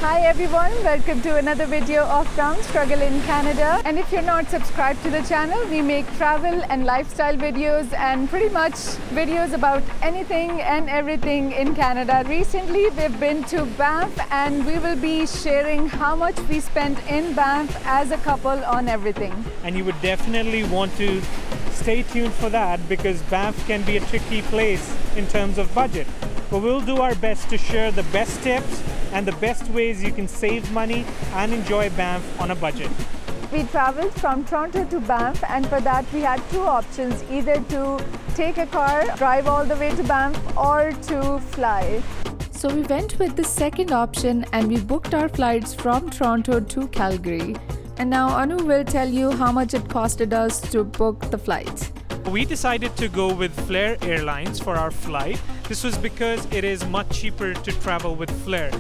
Hi everyone, welcome to another video of Brown Struggle in Canada. And if you're not subscribed to the channel, we make travel and lifestyle videos and pretty much videos about anything and everything in Canada. Recently we've been to Banff and we will be sharing how much we spent in Banff as a couple on everything. And you would definitely want to stay tuned for that because Banff can be a tricky place in terms of budget. But we'll do our best to share the best tips and the best ways you can save money and enjoy Banff on a budget. We traveled from Toronto to Banff, and for that we had two options, either to take a car, drive all the way to Banff, or to fly. So we went with the second option and we booked our flights from Toronto to Calgary. And now Anu will tell you how much it costed us to book the flights. We decided to go with Flair Airlines for our flight. This was because it is much cheaper to travel with Flair.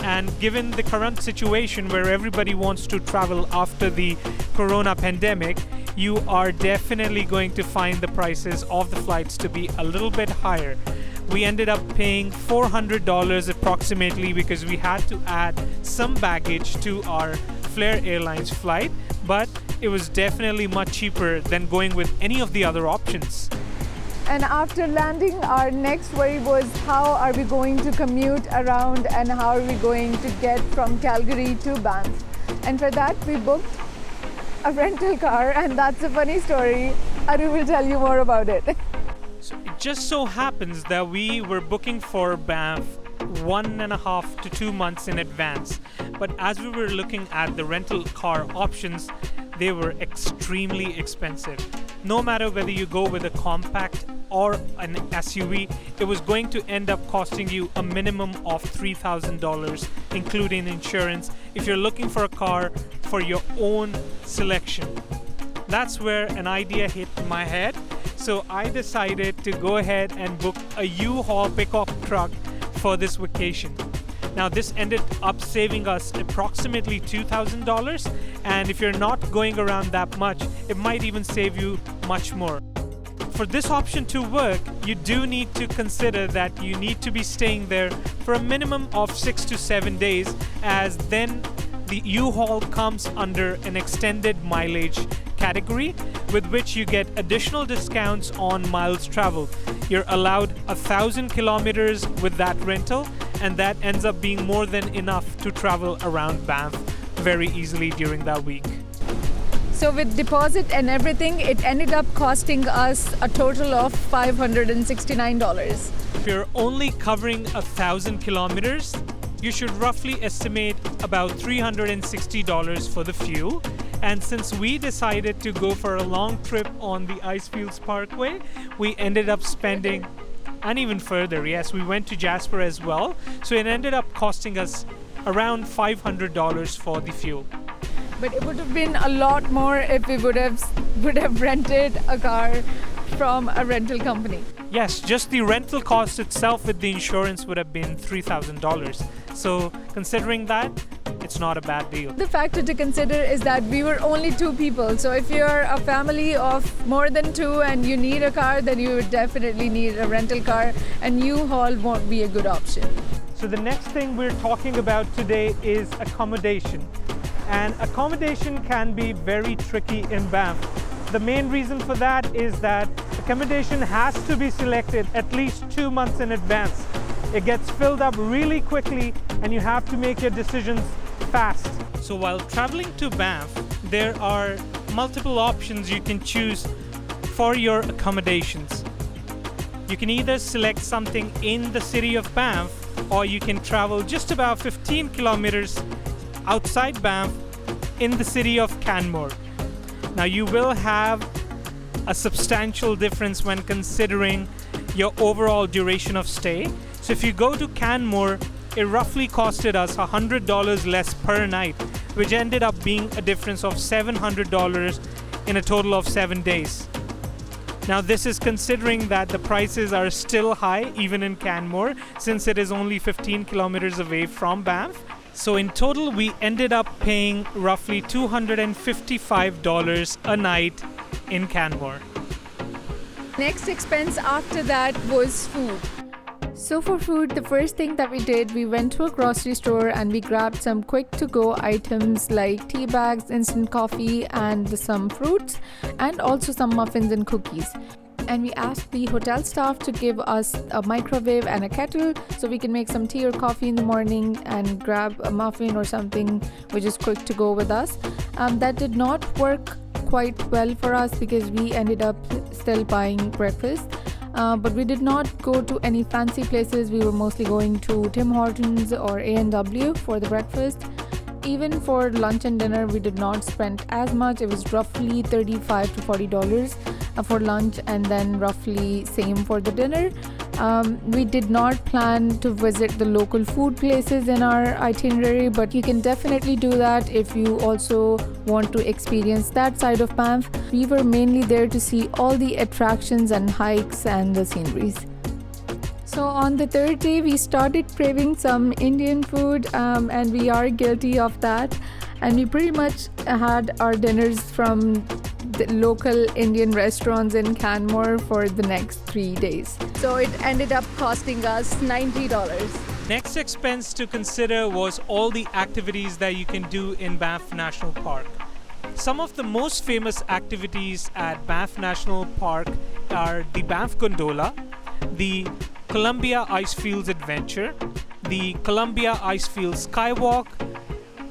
And given the current situation where everybody wants to travel after the corona pandemic, you are definitely going to find the prices of the flights to be a little bit higher. We ended up paying $400 approximately because we had to add some baggage to our Flair Airlines flight, but it was definitely much cheaper than going with any of the other options. And after landing, our next worry was how are we going to commute around and how are we going to get from Calgary to Banff. And for that, we booked a rental car, and that's a funny story. Aru will tell you more about it. So it just so happens that we were booking for Banff 1.5 to 2 months in advance. But as we were looking at the rental car options, they were extremely expensive. No matter whether you go with a compact or an SUV, it was going to end up costing you a minimum of $3,000, including insurance, if you're looking for a car for your own selection. That's where an idea hit my head. So I decided to go ahead and book a U-Haul pickup truck for this vacation. Now this ended up saving us approximately $2,000, and if you're not going around that much, it might even save you much more. For this option to work, you do need to consider that you need to be staying there for a minimum of 6 to 7 days, as then the U-Haul comes under an extended mileage category, with which you get additional discounts on miles traveled. You're allowed 1,000 kilometers with that rental, and that ends up being more than enough to travel around Banff very easily during that week. So with deposit and everything, it ended up costing us a total of $569. If you're only covering 1,000 kilometers, you should roughly estimate about $360 for the fuel. And since we decided to go for a long trip on the Icefields Parkway, we ended up spending, and even further, yes, we went to Jasper as well. So it ended up costing us around $500 for the fuel. But it would have been a lot more if we would have rented a car from a rental company. Yes, just the rental cost itself with the insurance would have been $3,000. So considering that, it's not a bad deal. The factor to consider is that we were only two people. So if you're a family of more than two and you need a car, then you would definitely need a rental car, and U-Haul won't be a good option. So the next thing we're talking about today is accommodation. And accommodation can be very tricky in Banff. The main reason for that is that accommodation has to be selected at least 2 months in advance. It gets filled up really quickly and you have to make your decisions fast. So while traveling to Banff, there are multiple options you can choose for your accommodations. You can either select something in the city of Banff, or you can travel just about 15 kilometers outside Banff in the city of Canmore. Now you will have a substantial difference when considering your overall duration of stay. So if you go to Canmore, it roughly costed us $100 less per night, which ended up being a difference of $700 in a total of 7 days. Now this is considering that the prices are still high even in Canmore, since it is only 15 kilometers away from Banff. So in total, we ended up paying roughly $255 a night in Canmore. Next expense after that was food. So for food, the first thing that we did, we went to a grocery store and we grabbed some quick to go items like tea bags, instant coffee, and some fruits, and also some muffins and cookies. And we asked the hotel staff to give us a microwave and a kettle so we can make some tea or coffee in the morning and grab a muffin or something which is quick to go with us. That did not work quite well for us because we ended up still buying breakfast. But we did not go to any fancy places. We were mostly going to Tim Hortons or A&W for the breakfast. Even for lunch and dinner, we did not spend as much. It was roughly $35 to $40 for lunch, and then roughly same for the dinner. We did not plan to visit the local food places in our itinerary, but you can definitely do that if you also want to experience that side of Banff. We were mainly there to see all the attractions and hikes and the sceneries. So on the third day, we started craving some Indian food, and we are guilty of that. And we pretty much had our dinners from the local Indian restaurants in Canmore for the next 3 days. So it ended up costing us $90. Next expense to consider was all the activities that you can do in Banff National Park. Some of the most famous activities at Banff National Park are the Banff Gondola, the Columbia Icefields Adventure, the Columbia Icefields Skywalk,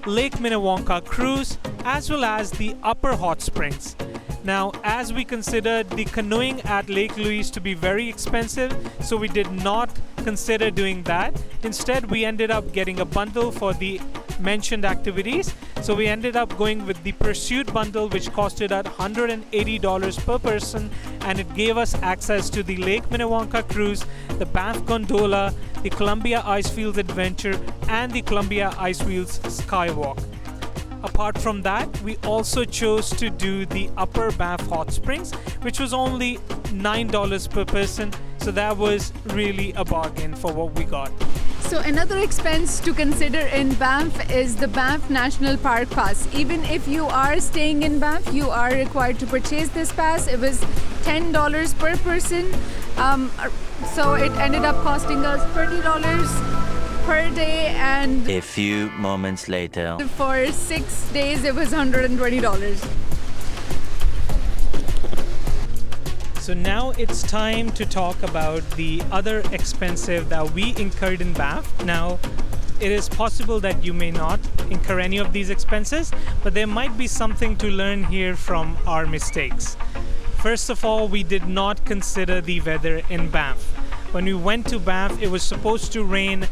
Lake Minnewanka Cruise, as well as the Upper Hot Springs. Now, as we considered the canoeing at Lake Louise to be very expensive, so we did not consider doing that. Instead, we ended up getting a bundle for the mentioned activities. So we ended up going with the Pursuit bundle, which costed at $180 per person, and it gave us access to the Lake Minnewanka Cruise, the Banff Gondola, the Columbia Icefields Adventure, and the Columbia Icefields Skywalk. Apart from that, we also chose to do the Upper Banff Hot Springs, which was only $9 per person. So that was really a bargain for what we got. So another expense to consider in Banff is the Banff National Park Pass. Even if you are staying in Banff, you are required to purchase this pass. It was $10 per person. So it ended up costing us $30 per day, and a few moments later, for 6 days it was $120. So now it's time to talk about the other expenses that we incurred in Banff. Now, it is possible that you may not incur any of these expenses, but there might be something to learn here from our mistakes. First of all, we did not consider the weather in Banff. When we went to Banff, it was supposed to rain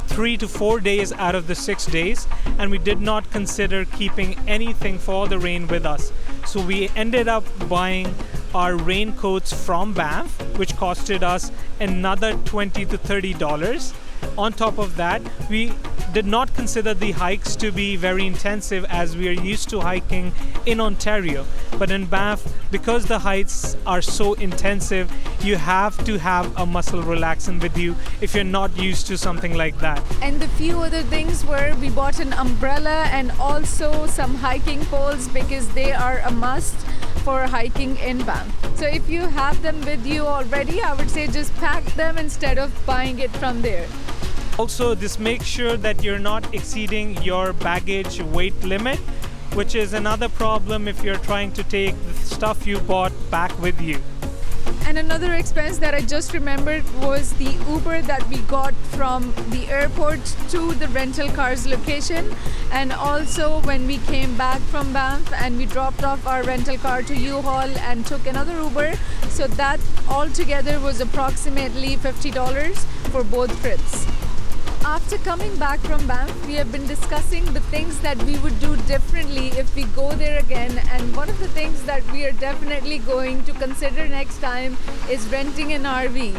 3 to 4 days out of the 6 days, and we did not consider keeping anything for the rain with us. So we ended up buying our raincoats from Banff, which costed us another $20 to $30. On top of that, we did not consider the hikes to be very intensive, as we are used to hiking in Ontario. But in Banff, because the hikes are so intensive, you have to have a muscle relaxant with you if you're not used to something like that. And the few other things were, we bought an umbrella and also some hiking poles because they are a must for hiking in Banff. So if you have them with you already, I would say just pack them instead of buying it from there. Also, just make sure that you're not exceeding your baggage weight limit, which is another problem if you're trying to take the stuff you bought back with you. And another expense that I just remembered was the Uber that we got from the airport to the rental car's location, and also when we came back from Banff and we dropped off our rental car to U-Haul and took another Uber. So that altogether was approximately $50 for both trips. After coming back from Banff, we have been discussing the things that we would do differently if we go there again, and one of the things that we are definitely going to consider next time is renting an RV.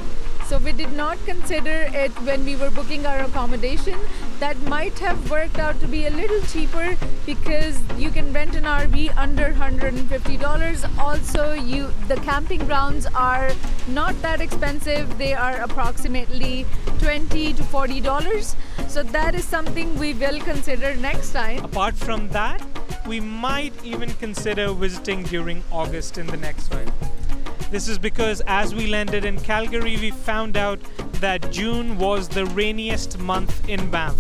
So we did not consider it when we were booking our accommodation. That might have worked out to be a little cheaper because you can rent an RV under $150. Also, the camping grounds are not that expensive. They are approximately $20 to $40. So that is something we will consider next time. Apart from that, we might even consider visiting during August in the next one. This is because as we landed in Calgary, we found out that June was the rainiest month in Banff.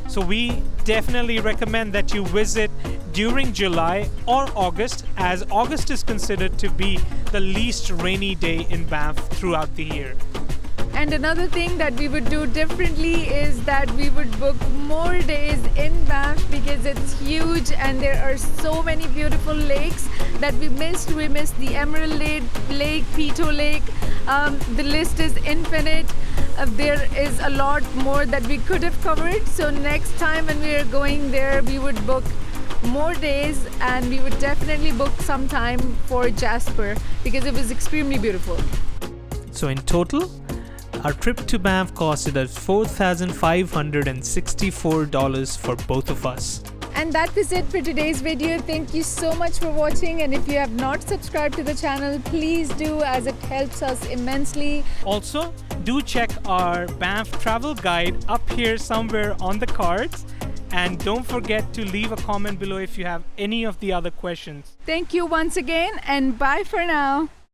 So we definitely recommend that you visit during July or August, as August is considered to be the least rainy day in Banff throughout the year. And another thing that we would do differently is that we would book more days in Banff because it's huge and there are so many beautiful lakes that we missed. We missed the Emerald Lake, Pito Lake. The list is infinite. There is a lot more that we could have covered. So next time when we are going there, we would book more days and we would definitely book some time for Jasper because it was extremely beautiful. So in total, our trip to Banff costed us $4,564 for both of us. And that was it for today's video. Thank you so much for watching, and if you have not subscribed to the channel, please do, as it helps us immensely. Also, do check our Banff travel guide up here somewhere on the cards. And don't forget to leave a comment below if you have any of the other questions. Thank you once again, and bye for now.